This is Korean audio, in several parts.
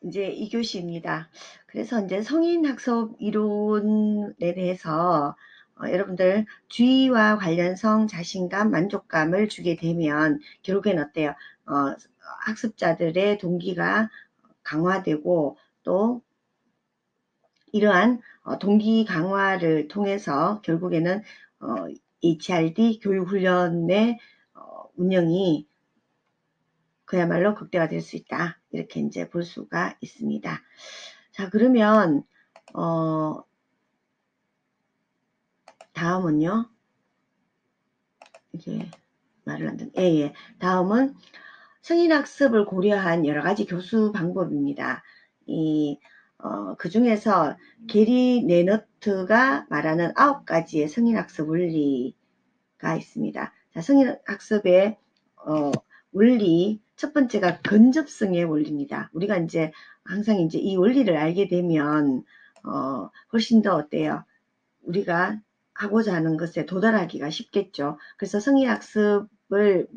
이제 2교시입니다. 그래서 이제 성인학습 이론에 대해서 여러분들 주의와 관련성, 자신감, 만족감을 주게 되면 결국엔 어때요? 학습자들의 동기가 강화되고 또 이러한 동기 강화를 통해서 결국에는 HRD 교육훈련의 운영이 그야말로 극대화될 수 있다. 이렇게 이제 볼 수가 있습니다. 자, 그러면 다음은요. 이게 말을 안 듣네. 예. 다음은 성인학습을 고려한 여러 가지 교수 방법입니다. 그 중에서 게리 네너트가 말하는 9가지의 성인학습 원리가 있습니다. 자, 성인학습의 원리 첫 번째가 근접성의 원리입니다. 우리가 이제 항상 이제 이 원리를 알게 되면 훨씬 더 어때요? 우리가 하고자 하는 것에 도달하기가 쉽겠죠. 그래서 성인학습을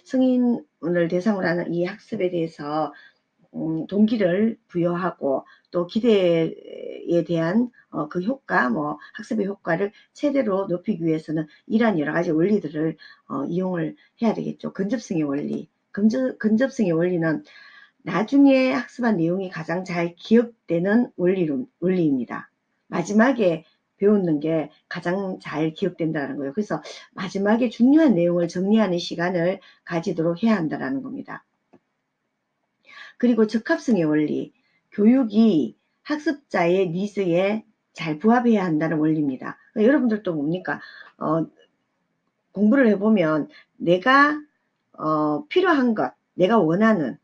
성인을 대상으로 하는 이 학습에 대해서 동기를 부여하고 또 기대에 대한 그 효과, 학습의 효과를 최대로 높이기 위해서는 이러한 여러 가지 원리들을 이용을 해야 되겠죠. 근접성의 원리. 근접성의 원리는 나중에 학습한 내용이 가장 잘 기억되는 원리입니다. 마지막에 배우는 게 가장 잘 기억된다는 거예요. 그래서 마지막에 중요한 내용을 정리하는 시간을 가지도록 해야 한다는 겁니다. 그리고 적합성의 원리, 교육이 학습자의 니즈에 잘 부합해야 한다는 원리입니다. 여러분들도 뭡니까? 공부를 해보면 내가 필요한 것, 내가 원하는,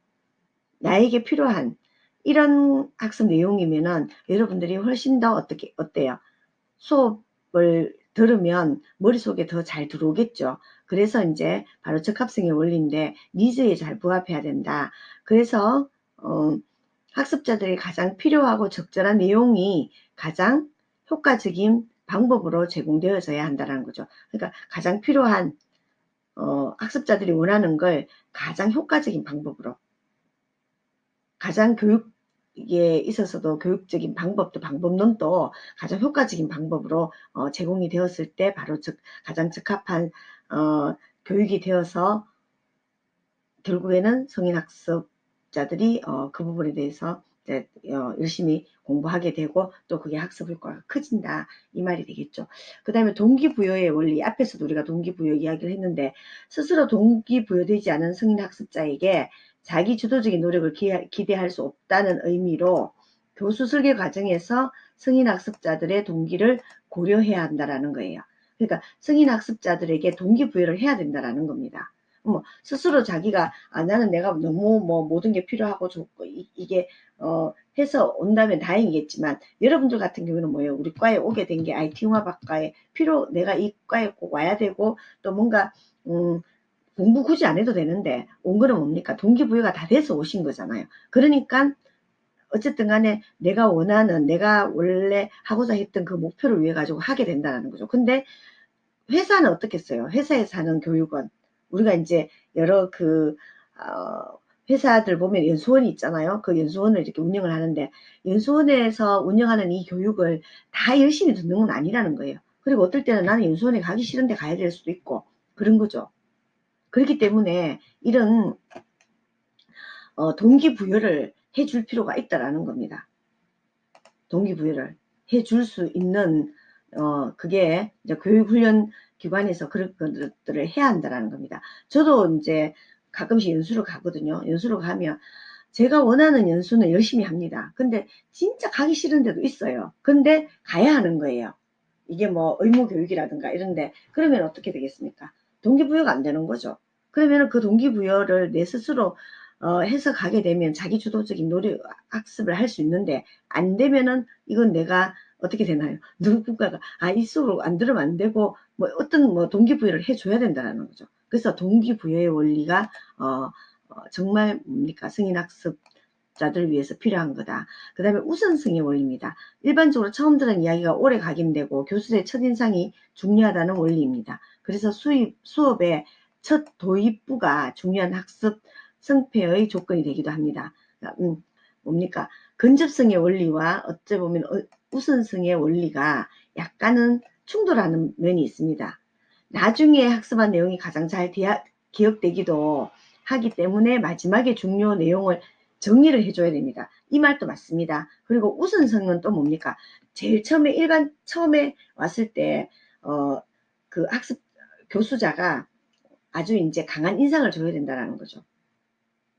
나에게 필요한 이런 학습 내용이면은 여러분들이 훨씬 더 어때요? 수업을 들으면 머릿속에 더 잘 들어오겠죠. 그래서 이제 바로 적합성의 원리인데 니즈에 잘 부합해야 된다. 그래서 학습자들이 가장 필요하고 적절한 내용이 가장 효과적인 방법으로 제공되어져야 한다는 거죠. 그러니까 가장 필요한 학습자들이 원하는 걸 가장 효과적인 방법으로, 가장 교육에 있어서도 교육적인 방법도 방법론도 가장 효과적인 방법으로 제공이 되었을 때 바로 가장 적합한 교육이 되어서 결국에는 성인학습자들이 그 부분에 대해서 이제 열심히 공부하게 되고 또 그게 학습 효과가 커진다 이 말이 되겠죠. 그 다음에 동기부여의 원리, 앞에서도 우리가 동기부여 이야기를 했는데 스스로 동기부여되지 않은 성인학습자에게 자기 주도적인 노력을 기대할 수 없다는 의미로 교수 설계 과정에서 성인학습자들의 동기를 고려해야 한다는 거예요. 그러니까 성인학습자들에게 동기부여를 해야 된다는 겁니다. 스스로 자기가 나는 내가 너무 모든 게 필요하고 좋고 이게 해서 온다면 다행이겠지만 여러분들 같은 경우는 뭐예요? 우리 과에 오게 된 게 IT융합학과에 내가 이 과에 꼭 와야 되고 또 뭔가 공부 굳이 안 해도 되는데 온 거는 뭡니까? 동기부여가 다 돼서 오신 거잖아요. 그러니까 어쨌든 간에 내가 원하는, 내가 원래 하고자 했던 그 목표를 위해 가지고 하게 된다는 거죠. 근데 회사는 어떻겠어요? 회사에서 하는 교육은 우리가 이제 여러 회사들 보면 연수원이 있잖아요. 그 연수원을 이렇게 운영을 하는데 연수원에서 운영하는 이 교육을 다 열심히 듣는 건 아니라는 거예요. 그리고 어떨 때는 나는 연수원에 가기 싫은데 가야 될 수도 있고 그런 거죠. 그렇기 때문에 이런 동기부여를 해줄 필요가 있다라는 겁니다. 동기부여를 해줄 수 있는 그게 이제 교육훈련 기관에서 그런 것들을 해야 한다는 겁니다. 저도 이제 가끔씩 연수를 가거든요. 연수를 가면 제가 원하는 연수는 열심히 합니다. 근데 진짜 가기 싫은 데도 있어요. 근데 가야 하는 거예요. 이게 뭐 의무교육이라든가 이런데 그러면 어떻게 되겠습니까? 동기부여가 안 되는 거죠. 그러면 그 동기부여를 내 스스로 해서 가게 되면 자기 주도적인 노력 학습을 할 수 있는데 안 되면은 이건 내가 어떻게 되나요? 누군가가 이 수업을 안 들으면 안 되고 어떤 동기부여를 해줘야 된다는 거죠. 그래서 동기부여의 원리가 정말 뭡니까? 성인학습자들을 위해서 필요한 거다. 그 다음에 우선성의 원리입니다. 일반적으로 처음 들은 이야기가 오래 각인되고 교수의 첫인상이 중요하다는 원리입니다. 그래서 수업의 첫 도입부가 중요한 학습 성패의 조건이 되기도 합니다. 뭡니까? 근접성의 원리와 어찌 보면 우선성의 원리가 약간은 충돌하는 면이 있습니다. 나중에 학습한 내용이 가장 잘 기억되기도 하기 때문에 마지막에 중요 내용을 정리를 해줘야 됩니다. 이 말도 맞습니다. 그리고 우선성은 또 뭡니까? 제일 처음에 왔을 때, 그 학습 교수자가 아주 이제 강한 인상을 줘야 된다는 거죠.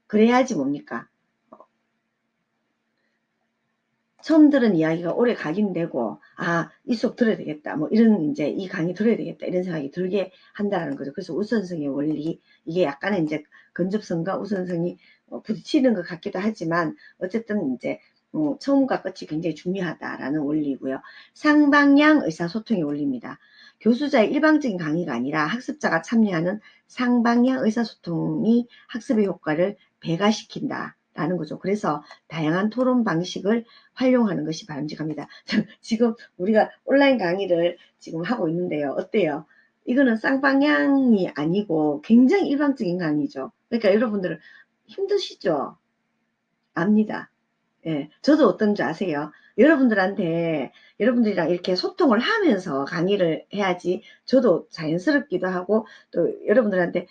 그래야지 뭡니까? 처음 들은 이야기가 오래 각인되고, 아, 이 수업 들어야 되겠다. 뭐 이런 이제 이 강의 들어야 되겠다. 이런 생각이 들게 한다는 거죠. 그래서 우선성의 원리, 이게 약간은 이제 근접성과 우선성이 부딪히는 것 같기도 하지만, 어쨌든 이제 처음과 끝이 굉장히 중요하다라는 원리고요. 상방향 의사소통의 원리입니다. 교수자의 일방적인 강의가 아니라 학습자가 참여하는 상방향 의사소통이 학습의 효과를 배가시킨다. 라는 거죠. 그래서 다양한 토론 방식을 활용하는 것이 바람직합니다. 지금 우리가 온라인 강의를 지금 하고 있는데요. 어때요? 이거는 쌍방향이 아니고 굉장히 일방적인 강의죠. 그러니까 여러분들은 힘드시죠? 압니다. 예, 저도 어떤지 아세요? 여러분들이랑 이렇게 소통을 하면서 강의를 해야지 저도 자연스럽기도 하고, 또 여러분들한테,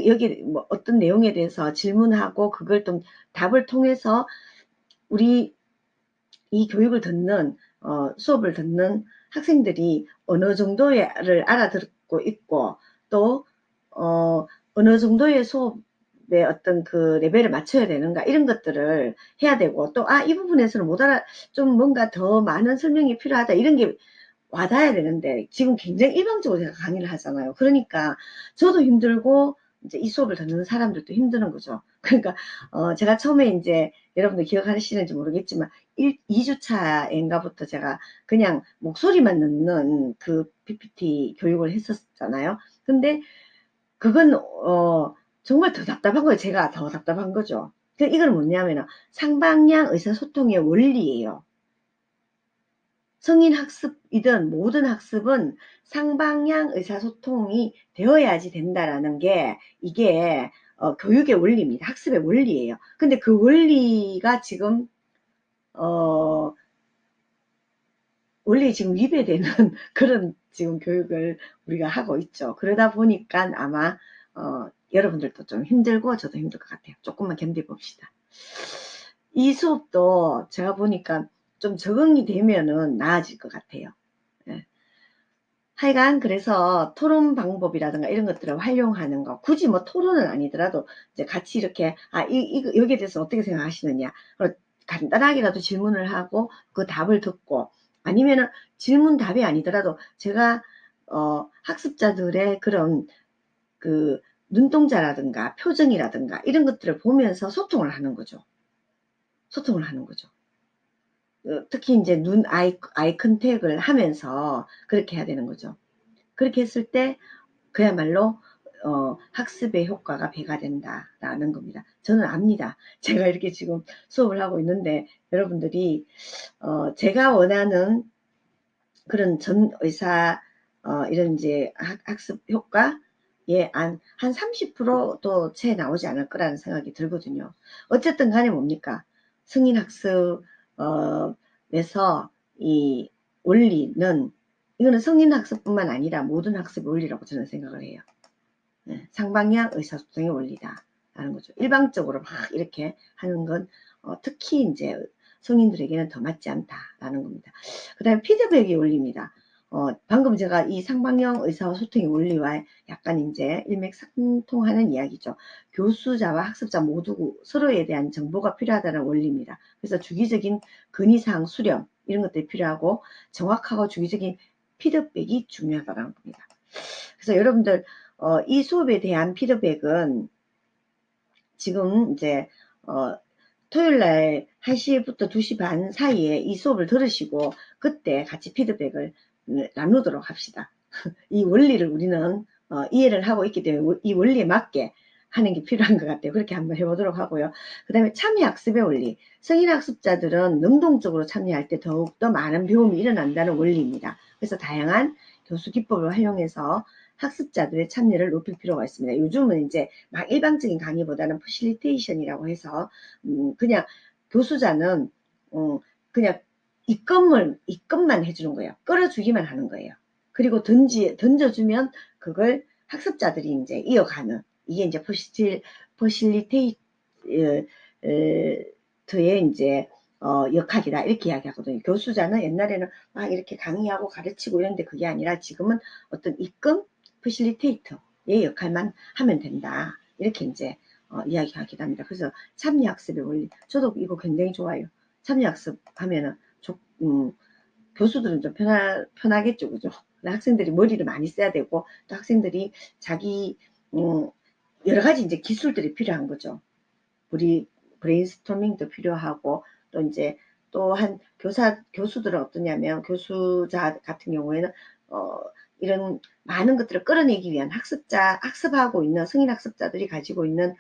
여기 뭐 어떤 내용에 대해서 질문하고, 그걸 좀 답을 통해서 우리 이 교육을 듣는, 수업을 듣는 학생들이 어느 정도를 알아듣고 있고, 또, 어느 정도의 수업의 어떤 그 레벨을 맞춰야 되는가, 이런 것들을 해야 되고, 또, 이 부분에서는 못 알아, 좀 뭔가 더 많은 설명이 필요하다, 이런 게 와닿아야 되는데, 지금 굉장히 일방적으로 제가 강의를 하잖아요. 그러니까, 저도 힘들고, 이제 이 수업을 듣는 사람들도 힘드는 거죠. 그러니까, 제가 처음에 이제, 여러분들 기억하시는지 모르겠지만, 2주차인가부터 제가 그냥 목소리만 넣는 그 PPT 교육을 했었잖아요. 근데 그건 정말 더 답답한 거예요. 제가 더 답답한 거죠. 이건 뭐냐면 상방향 의사소통의 원리예요. 성인 학습이든 모든 학습은 상방향 의사소통이 되어야지 된다라는 게, 이게 교육의 원리입니다. 학습의 원리예요. 근데 그 원리가 지금 원래 지금 위배되는 그런 지금 교육을 우리가 하고 있죠. 그러다 보니까 아마 여러분들도 좀 힘들고 저도 힘들 것 같아요. 조금만 견뎌봅시다. 이 수업도 제가 보니까 좀 적응이 되면은 나아질 것 같아요. 예. 하여간 그래서 토론 방법이라든가 이런 것들을 활용하는 거, 굳이 뭐 토론은 아니더라도 이제 같이 이렇게 여기에 대해서 어떻게 생각하시느냐, 간단하게라도 질문을 하고 그 답을 듣고, 아니면은 질문 답이 아니더라도 제가 학습자들의 그런 그 눈동자라든가 표정이라든가 이런 것들을 보면서 소통을 하는 거죠. 소통을 하는 거죠. 특히 이제 아이 컨택을 하면서 그렇게 해야 되는 거죠. 그렇게 했을 때 그야말로 학습의 효과가 배가 된다라는 겁니다. 저는 압니다. 제가 이렇게 지금 수업을 하고 있는데 여러분들이 제가 원하는 그런 전 의사 이런 이제 학습 효과에 한 30%도 채 나오지 않을 거라는 생각이 들거든요. 어쨌든 간에 뭡니까? 승인 학습에서 이 원리는, 이거는 성인 학습뿐만 아니라 모든 학습의 원리라고 저는 생각을 해요. 네, 상방향 의사소통의 원리다라는 거죠. 일방적으로 막 이렇게 하는 건 특히 이제 성인들에게는 더 맞지 않다라는 겁니다. 그 다음에 피드백의 원리입니다. 방금 제가 이 상방향 의사소통의 원리와 약간 이제 일맥상통하는 이야기죠. 교수자와 학습자 모두 서로에 대한 정보가 필요하다는 원리입니다. 그래서 주기적인 근의사항 수렴 이런 것들이 필요하고, 정확하고 주기적인 피드백이 중요하다는 겁니다. 그래서 여러분들 이 수업에 대한 피드백은 지금 이제 토요일날 1시부터 2시 반 사이에 이 수업을 들으시고 그때 같이 피드백을 나누도록 합시다. 이 원리를 우리는 이해를 하고 있기 때문에 이 원리에 맞게 하는 게 필요한 것 같아요. 그렇게 한번 해보도록 하고요. 그 다음에 참여학습의 원리. 성인학습자들은 능동적으로 참여할 때 더욱더 많은 배움이 일어난다는 원리입니다. 그래서 다양한 교수 기법을 활용해서 학습자들의 참여를 높일 필요가 있습니다. 요즘은 이제 막 일방적인 강의보다는 퍼실리테이션이라고 해서 그냥 교수자는 그냥 입금만 해주는 거예요. 끌어주기만 하는 거예요. 그리고 던져주면 그걸 학습자들이 이제 이어가는, 이게 이제 퍼실리테이트의 이제 역할이다, 이렇게 이야기하거든요. 교수자는 옛날에는 막 이렇게 강의하고 가르치고 이런데 그게 아니라 지금은 어떤 입금 퍼실리테이터의 역할만 하면 된다, 이렇게 이제 이야기하기도 합니다. 그래서 참여학습의 원리, 저도 이거 굉장히 좋아요. 참여학습 하면은 교수들은 좀 편하겠죠, 그죠? 학생들이 머리를 많이 써야 되고, 또 학생들이 자기 여러 가지 이제 기술들이 필요한 거죠. 우리 브레인스토밍도 필요하고, 또 이제 또한 교수들은 어떠냐면, 교수자 같은 경우에는 이런 많은 것들을 끌어내기 위한 학습하고 있는 성인 학습자들이 가지고 있는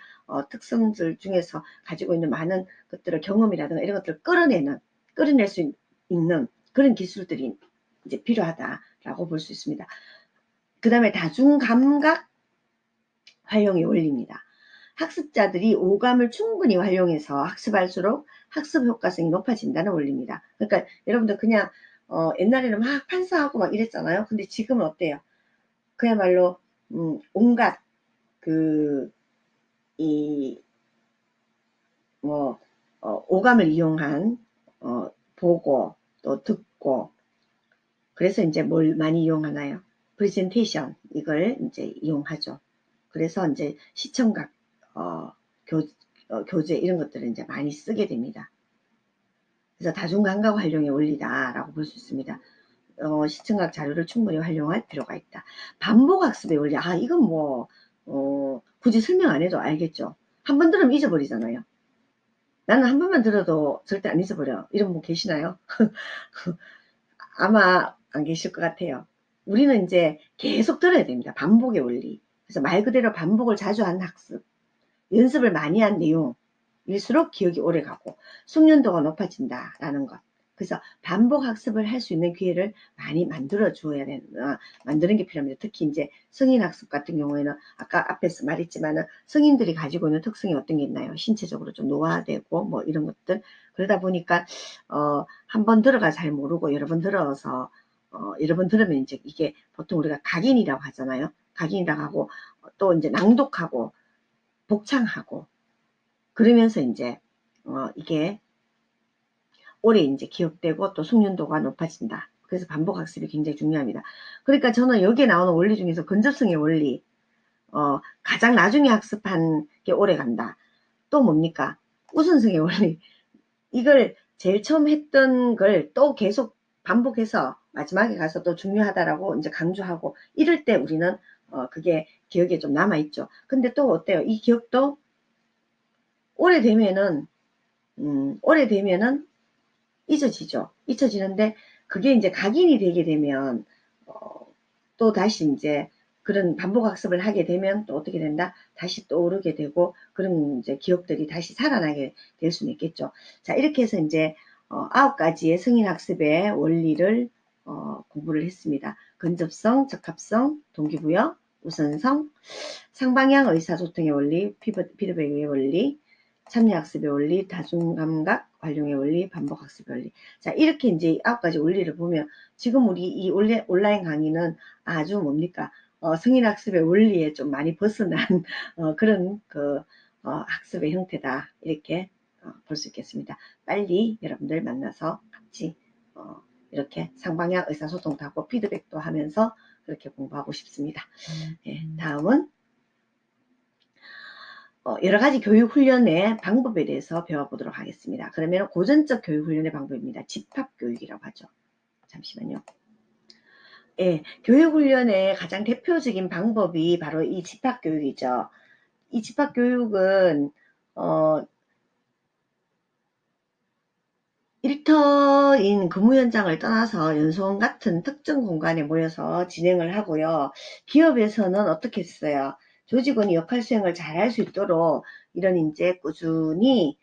특성들 중에서 가지고 있는 많은 것들을, 경험이라든가 이런 것들을 끌어낼 수 있는 그런 기술들이 이제 필요하다라고 볼 수 있습니다. 그 다음에 다중감각 활용의 원리입니다. 학습자들이 오감을 충분히 활용해서 학습할수록 학습 효과성이 높아진다는 원리입니다. 그러니까 여러분들 그냥 옛날에는 막 판사하고 막 이랬잖아요. 근데 지금은 어때요? 그야말로 온갖 오감을 이용한 보고 또 듣고, 그래서 이제 뭘 많이 이용하나요? 프레젠테이션, 이걸 이제 이용하죠. 그래서 이제 시청각 교재 이런 것들을 이제 많이 쓰게 됩니다. 그래서 다중감각 활용의 원리다라고 볼 수 있습니다. 시청각 자료를 충분히 활용할 필요가 있다. 반복학습의 원리, 이건 뭐 굳이 설명 안 해도 알겠죠. 한 번 들으면 잊어버리잖아요. 나는 한 번만 들어도 절대 안 잊어버려. 이런 분 계시나요? 아마 안 계실 것 같아요. 우리는 이제 계속 들어야 됩니다. 반복의 원리. 그래서 말 그대로 반복을 자주 한 학습, 연습을 많이 한 내용일수록 기억이 오래 가고 숙련도가 높아진다라는 것. 그래서 반복 학습을 할 수 있는 기회를 많이 만들어 주어야 만드는 게 필요합니다. 특히 이제 성인 학습 같은 경우에는 아까 앞에서 말했지만은 성인들이 가지고 있는 특성이 어떤 게 있나요? 신체적으로 좀 노화되고 뭐 이런 것들. 그러다 보니까 한 번 들어가 잘 모르고 여러 번 들어서 여러 번 들으면 이제 이게 보통 우리가 각인이라고 하잖아요. 각인이라고 하고 또 이제 낭독하고 복창하고 그러면서 이제 이게 오래 이제 기억되고 또 숙련도가 높아진다. 그래서 반복 학습이 굉장히 중요합니다. 그러니까 저는 여기에 나오는 원리 중에서 근접성의 원리, 가장 나중에 학습한 게 오래 간다. 또 뭡니까? 우선성의 원리. 이걸 제일 처음 했던 걸 또 계속 반복해서 마지막에 가서 또 중요하다라고 이제 강조하고 이럴 때 우리는 그게 기억에 좀 남아있죠. 근데 또 어때요? 이 기억도 오래되면은 잊어지죠. 잊혀지는데 그게 이제 각인이 되게 되면 또 다시 이제 그런 반복 학습을 하게 되면 또 어떻게 된다? 다시 떠오르게 되고 그런 이제 기억들이 다시 살아나게 될 수는 있겠죠. 자, 이렇게 해서 이제 9가지의 성인 학습의 원리를 공부를 했습니다. 근접성, 적합성, 동기부여, 우선성, 상방향 의사소통의 원리, 피드백의 원리, 참여학습의 원리, 다중감각 활용의 원리, 반복학습의 원리. 자, 이렇게 이제 9가지 원리를 보면 지금 우리 이 온라인 강의는 아주 뭡니까? 성인학습의 원리에 좀 많이 벗어난 그런 학습의 형태다. 이렇게 볼 수 있겠습니다. 빨리 여러분들 만나서 같이 이렇게 상방향 의사소통도 하고 피드백도 하면서 그렇게 공부하고 싶습니다. 예, 다음은 여러 가지 교육 훈련의 방법에 대해서 배워보도록 하겠습니다. 그러면 고전적 교육 훈련의 방법입니다. 집합교육이라고 하죠. 잠시만요. 예, 교육 훈련의 가장 대표적인 방법이 바로 이 집합교육이죠. 이 집합교육은 일터인 근무 현장을 떠나서 연수원 같은 특정 공간에 모여서 진행을 하고요. 기업에서는 어떻게 했어요? 조직원이 역할 수행을 잘 할 수 있도록 이런 이제 꾸준히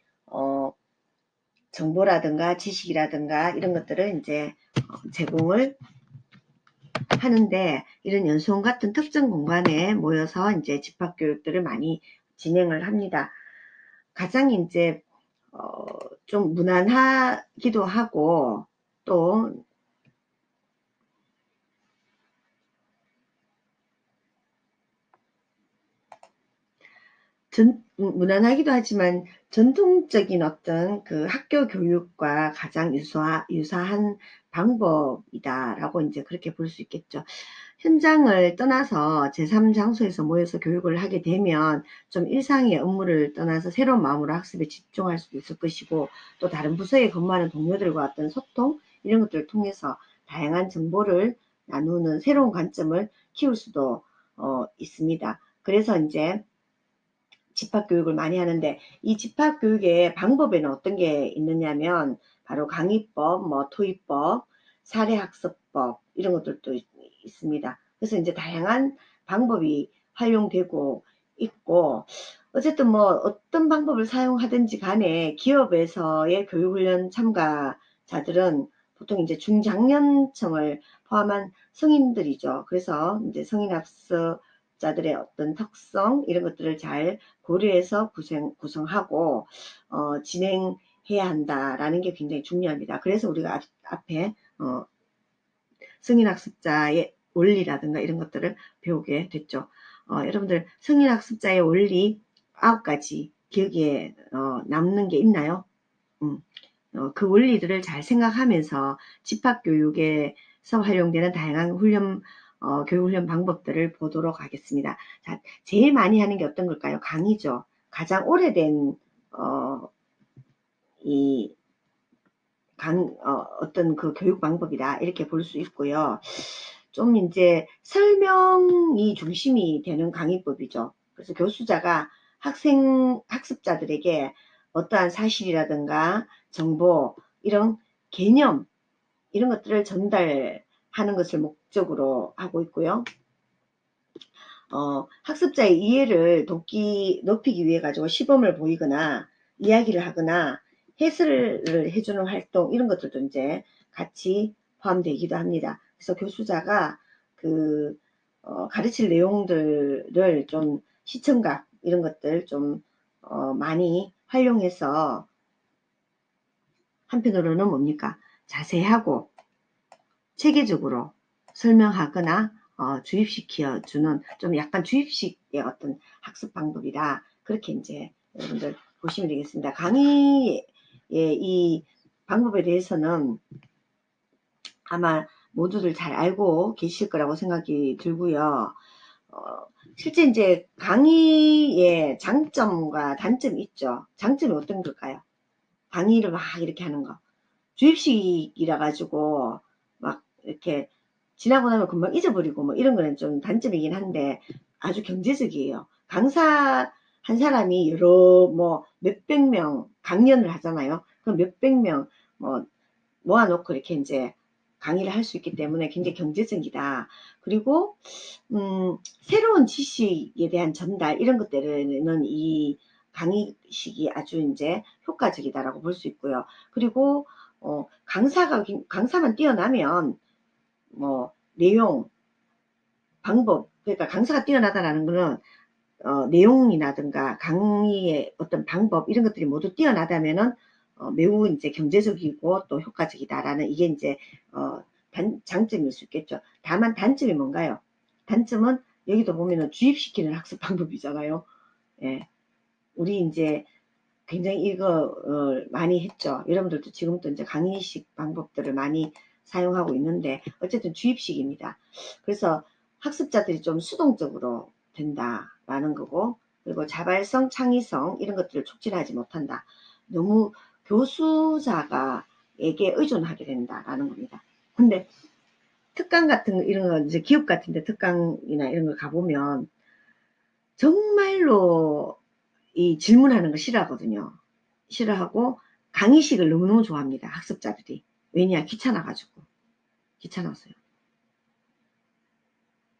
정보라든가 지식이라든가 이런 것들을 이제 제공을 하는데, 이런 연수원 같은 특정 공간에 모여서 이제 집합교육들을 많이 진행을 합니다. 가장 이제 좀 무난하기도 하고, 또 무난하기도 하지만 전통적인 어떤 그 학교 교육과 가장 유사한 방법이다라고 이제 그렇게 볼 수 있겠죠. 현장을 떠나서 제3장소에서 모여서 교육을 하게 되면 좀 일상의 업무를 떠나서 새로운 마음으로 학습에 집중할 수도 있을 것이고, 또 다른 부서에 근무하는 동료들과 어떤 소통 이런 것들을 통해서 다양한 정보를 나누는 새로운 관점을 키울 수도 있습니다. 그래서 이제 집합교육을 많이 하는데, 이 집합교육의 방법에는 어떤 게 있느냐면 바로 강의법, 뭐 토의법, 사례학습법 이런 것들도 있습니다. 그래서 이제 다양한 방법이 활용되고 있고, 어쨌든 뭐 어떤 방법을 사용하든지 간에 기업에서의 교육훈련 참가자들은 보통 이제 중장년층을 포함한 성인들이죠. 그래서 이제 성인학습자들의 어떤 특성 이런 것들을 잘 고려해서 구성하고 진행해야 한다라는 게 굉장히 중요합니다. 그래서 우리가 앞에 성인학습자의 원리라든가 이런 것들을 배우게 됐죠. 여러분들 성인학습자의 원리 9가지 기억에 남는 게 있나요? 그 원리들을 잘 생각하면서 집합교육에서 활용되는 다양한 교육훈련 방법들을 보도록 하겠습니다. 자, 제일 많이 하는 게 어떤 걸까요? 강의죠. 가장 오래된 어떤 그 교육 방법이다 이렇게 볼 수 있고요. 좀 이제 설명이 중심이 되는 강의법이죠. 그래서 교수자가 학습자들에게 어떠한 사실이라든가 정보, 이런 개념 이런 것들을 전달하는 것을 목적으로 하고 있고요. 학습자의 이해를 높이기 위해 가지고 시범을 보이거나 이야기를 하거나 해설을 해주는 활동 이런 것들도 이제 같이 포함되기도 합니다. 그래서 교수자가 가르칠 내용들을 좀 시청각 이런 것들 좀 많이 활용해서 한편으로는 뭡니까? 자세하고 체계적으로 설명하거나 주입시켜주는 좀 약간 주입식의 어떤 학습 방법이다. 그렇게 이제 여러분들 보시면 되겠습니다. 강의의 이 방법에 대해서는 아마 모두들 잘 알고 계실 거라고 생각이 들고요. 실제 이제 강의의 장점과 단점이 있죠. 장점이 어떤 걸까요? 강의를 막 이렇게 하는 거. 주입식이라 가지고 막 이렇게 지나고 나면 금방 잊어버리고 뭐 이런 거는 좀 단점이긴 한데 아주 경제적이에요. 강사 한 사람이 여러 뭐 몇백 명 강연을 하잖아요. 그럼 몇백 명 뭐 모아놓고 이렇게 이제 강의를 할 수 있기 때문에 굉장히 경제적이다. 그리고 새로운 지식에 대한 전달 이런 것들에는 이 강의식이 아주 이제 효과적이다라고 볼 수 있고요. 그리고 강사만 뛰어나면 뭐 내용, 방법, 그러니까 강사가 뛰어나다라는 거는 내용이라든가 강의의 어떤 방법 이런 것들이 모두 뛰어나다면은 매우 이제 경제적이고 또 효과적이다라는 이게 이제 장점일 수 있겠죠. 다만 단점이 뭔가요? 단점은 여기도 보면은 주입시키는 학습 방법이잖아요. 예. 우리 이제 굉장히 이거 많이 했죠. 여러분들도 지금도 이제 강의식 방법들을 많이 사용하고 있는데 어쨌든 주입식입니다. 그래서 학습자들이 좀 수동적으로 된다라는 거고, 그리고 자발성, 창의성 이런 것들을 촉진하지 못한다. 너무 교수자가에게 의존하게 된다라는 겁니다. 근데 특강 같은 거 이런 거 이제 기업 같은데 특강이나 이런 거 가보면 정말로 이 질문하는 거 싫어하거든요. 싫어하고 강의식을 너무너무 좋아합니다. 학습자들이. 왜냐? 귀찮아가지고. 귀찮았어요.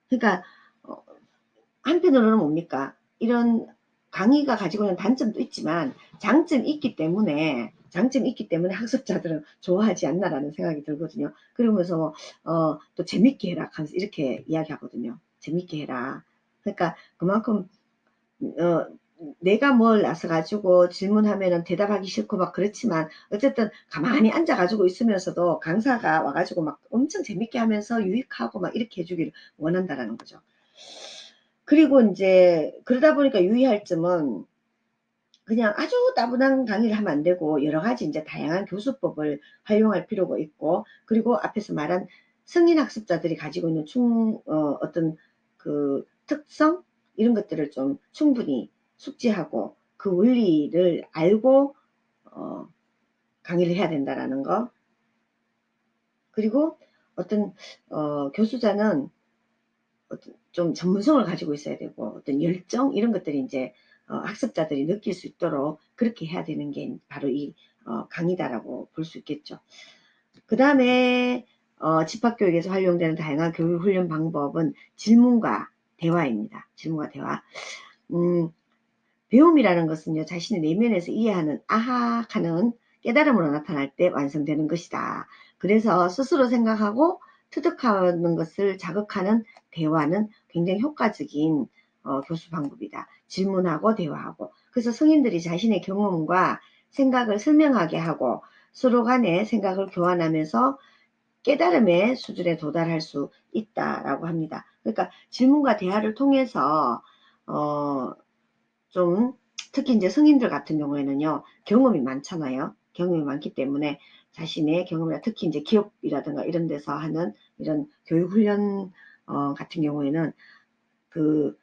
그러니까 한편으로는 뭡니까? 이런 강의가 가지고 있는 단점도 있지만 장점이 있기 때문에 장점이 있기 때문에 학습자들은 좋아하지 않나라는 생각이 들거든요. 그러면서 또 재밌게 해라 이렇게 이야기하거든요. 재밌게 해라. 그러니까 그만큼 내가 뭘 나서 가지고 질문하면은 대답하기 싫고 막 그렇지만 어쨌든 가만히 앉아 가지고 있으면서도 강사가 와 가지고 막 엄청 재밌게 하면서 유익하고 막 이렇게 해주기를 원한다라는 거죠. 그리고 이제 그러다 보니까 유의할 점은 그냥 아주 따분한 강의를 하면 안 되고 여러 가지 이제 다양한 교수법을 활용할 필요가 있고, 그리고 앞에서 말한 성인 학습자들이 가지고 있는 어떤 그 특성 이런 것들을 좀 충분히 숙지하고 그 원리를 알고 강의를 해야 된다라는 거. 그리고 어떤 교수자는 어떤 좀 전문성을 가지고 있어야 되고 어떤 열정 이런 것들이 이제 학습자들이 느낄 수 있도록 그렇게 해야 되는 게 바로 이 강의다라고 볼 수 있겠죠. 그 다음에 집합교육에서 활용되는 다양한 교육훈련 방법은 질문과 대화입니다. 질문과 대화. 배움이라는 것은요, 자신의 내면에서 이해하는 아하 하는 깨달음으로 나타날 때 완성되는 것이다. 그래서 스스로 생각하고 터득하는 것을 자극하는 대화는 굉장히 효과적인 교수 방법이다. 질문하고 대화하고. 그래서 성인들이 자신의 경험과 생각을 설명하게 하고 서로 간에 생각을 교환하면서 깨달음의 수준에 도달할 수 있다라고 합니다. 그러니까 질문과 대화를 통해서 좀 특히 이제 성인들 같은 경우에는요, 경험이 많잖아요. 경험이 많기 때문에 자신의 경험이나 특히 이제 기업이라든가 이런 데서 하는 이런 교육훈련 같은 경우에는 그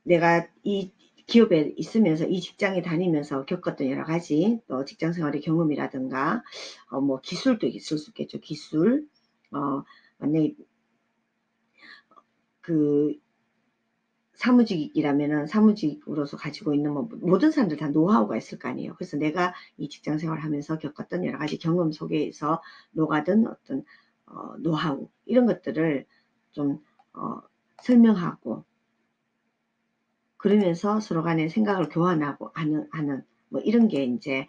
내가 이 기업에 있으면서 이 직장에 다니면서 겪었던 여러 가지 또 직장생활의 경험이라든가 뭐 기술도 있을 수 있겠죠. 기술 만약에 그 사무직이라면은 사무직으로서 가지고 있는 뭐 모든 사람들 다 노하우가 있을 거 아니에요. 그래서 내가 이 직장 생활하면서 겪었던 여러 가지 경험 속에서 녹아든 어떤 노하우 이런 것들을 좀 설명하고 그러면서 서로 간에 생각을 교환하고 하는 뭐 이런 게 이제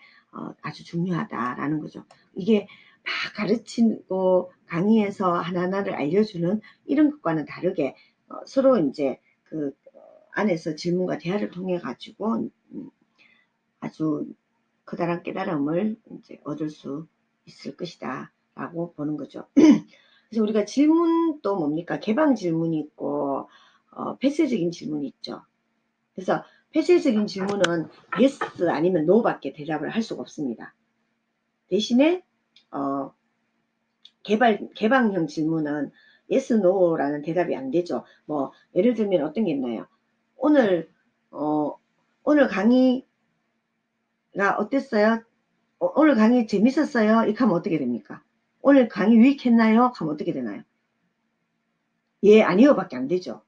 아주 중요하다라는 거죠. 이게 막 가르치고 강의에서 하나하나를 알려주는 이런 것과는 다르게 서로 이제 그 안에서 질문과 대화를 통해 가지고 아주 커다란 깨달음을 이제 얻을 수 있을 것이다 라고 보는 거죠. 그래서 우리가 질문도 뭡니까? 개방 질문이 있고 폐쇄적인 질문이 있죠. 그래서 폐쇄적인 질문은 yes 아니면 no 밖에 대답을 할 수가 없습니다. 대신에 개방형 질문은 yes, no라는 대답이 안 되죠. 뭐 예를 들면 어떤 게 있나요? 오늘 강의가 어땠어요? 오늘 강의 재밌었어요? 이렇게 하면 어떻게 됩니까? 오늘 강의 유익했나요? 하면 어떻게 되나요? 예, 아니요 밖에 안 되죠.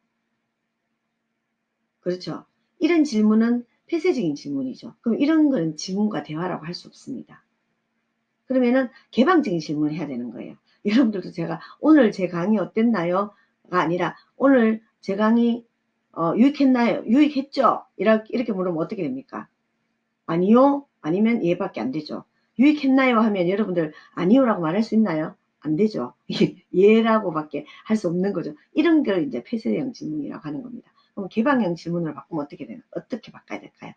그렇죠. 이런 질문은 폐쇄적인 질문이죠. 그럼 이런 건 질문과 대화라고 할 수 없습니다. 그러면은 개방적인 질문을 해야 되는 거예요. 여러분들도 제가 오늘 제 강의 어땠나요? 가 아니라 오늘 제 강의 유익했나요? 유익했죠? 이렇게 물으면 어떻게 됩니까? 아니요? 아니면 예밖에 안 되죠. 유익했나요? 하면 여러분들 아니요라고 말할 수 있나요? 안 되죠. 예라고밖에 할 수 없는 거죠. 이런 걸 이제 폐쇄형 질문이라고 하는 겁니다. 그럼 개방형 질문으로 바꾸면 어떻게 바꿔야 될까요?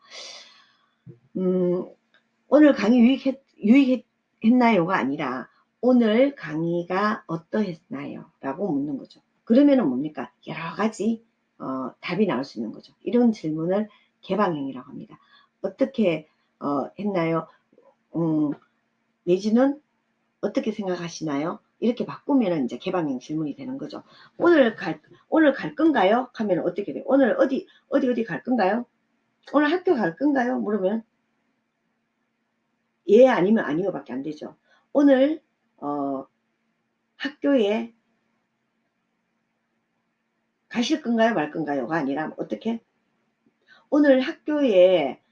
오늘 강의 유익했나요가 아니라 오늘 강의가 어떠했나요? 라고 묻는 거죠. 그러면은 뭡니까? 여러 가지 답이 나올 수 있는 거죠. 이런 질문을 개방형이라고 합니다. 어떻게 했나요? 내지는 어떻게 생각하시나요? 이렇게 바꾸면 이제 개방형 질문이 되는 거죠. 오늘 갈 건가요? 하면 어떻게 돼요? 오늘 어디 갈 건가요? 오늘 학교 갈 건가요? 물으면 예 아니면 아니요 밖에 안 되죠. 오늘 학교에 가실 건가요 말 건가요가 아니라 어떻게 오늘 학교에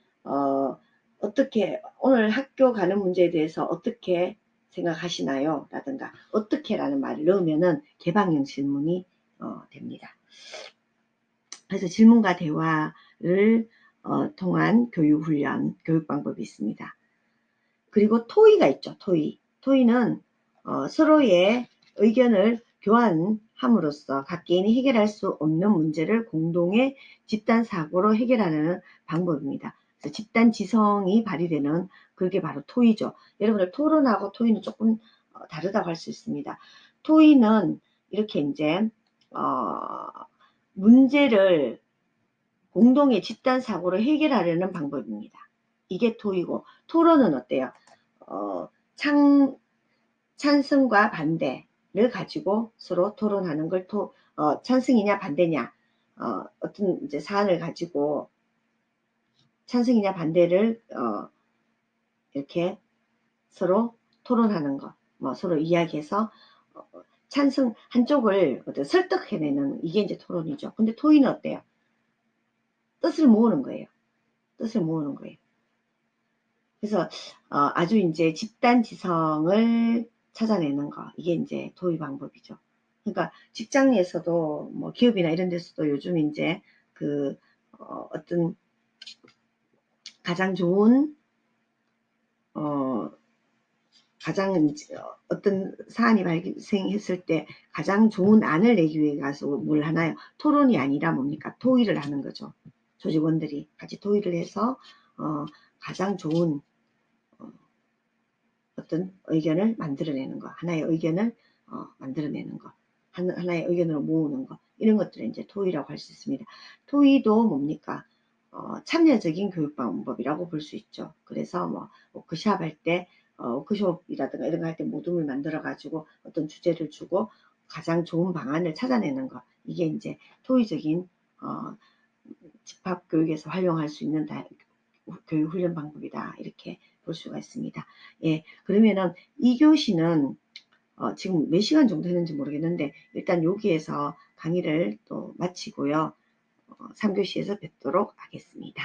어떻게 오늘 학교 가는 문제에 대해서 어떻게 생각하시나요? 라든가 어떻게라는 말을 넣으면은 개방형 질문이 됩니다. 그래서 질문과 대화를 통한 교육훈련, 교육 방법이 있습니다. 그리고 토의가 있죠. 토의는 서로의 의견을 교환함으로써 각 개인이 해결할 수 없는 문제를 공동의 집단 사고로 해결하는 방법입니다. 그래서 집단 지성이 발휘되는 그게 바로 토의죠. 여러분들 토론하고 토의는 조금 다르다고 할 수 있습니다. 토의는 이렇게 이제 문제를 공동의 집단 사고로 해결하려는 방법입니다. 이게 토의고, 토론은 어때요? 찬성과 반대를 가지고 서로 토론하는 걸 찬성이냐 반대냐, 어떤 이제 사안을 가지고 찬성이냐 반대를 이렇게 서로 토론하는 것, 서로 이야기해서 찬성 한쪽을 설득해내는, 이게 이제 토론이죠. 근데 토의는 어때요? 뜻을 모으는 거예요. 그래서 아주 이제 집단 지성을 찾아내는 거, 이게 이제 토의 방법이죠. 그러니까 직장에서도 뭐 기업이나 이런 데서도 요즘 이제 어떤 가장 좋은 어떤 사안이 발생했을 때 가장 좋은 안을 내기 위해서 뭘 하나요? 토론이 아니라 뭡니까? 토의를 하는 거죠. 조직원들이 같이 토의를 해서 가장 좋은 어떤 의견을 만들어내는 거, 하나의 의견을 만들어내는 거, 하나의 의견으로 모으는 거, 이런 것들을 이제 토의라고 할 수 있습니다. 토의도 뭡니까? 참여적인 교육 방법이라고 볼 수 있죠. 그래서 뭐 워크샵 할 때, 워크숍이라든가 이런 거 할 때 모둠을 만들어 가지고 어떤 주제를 주고 가장 좋은 방안을 찾아내는 거, 이게 이제 토의적인 집합교육에서 활용할 수 있는 교육 훈련 방법이다, 이렇게 볼 수가 있습니다. 예, 그러면은 2교시는 지금 몇 시간 정도 했는지 모르겠는데 일단 여기에서 강의를 또 마치고요. 3교시에서 뵙도록 하겠습니다.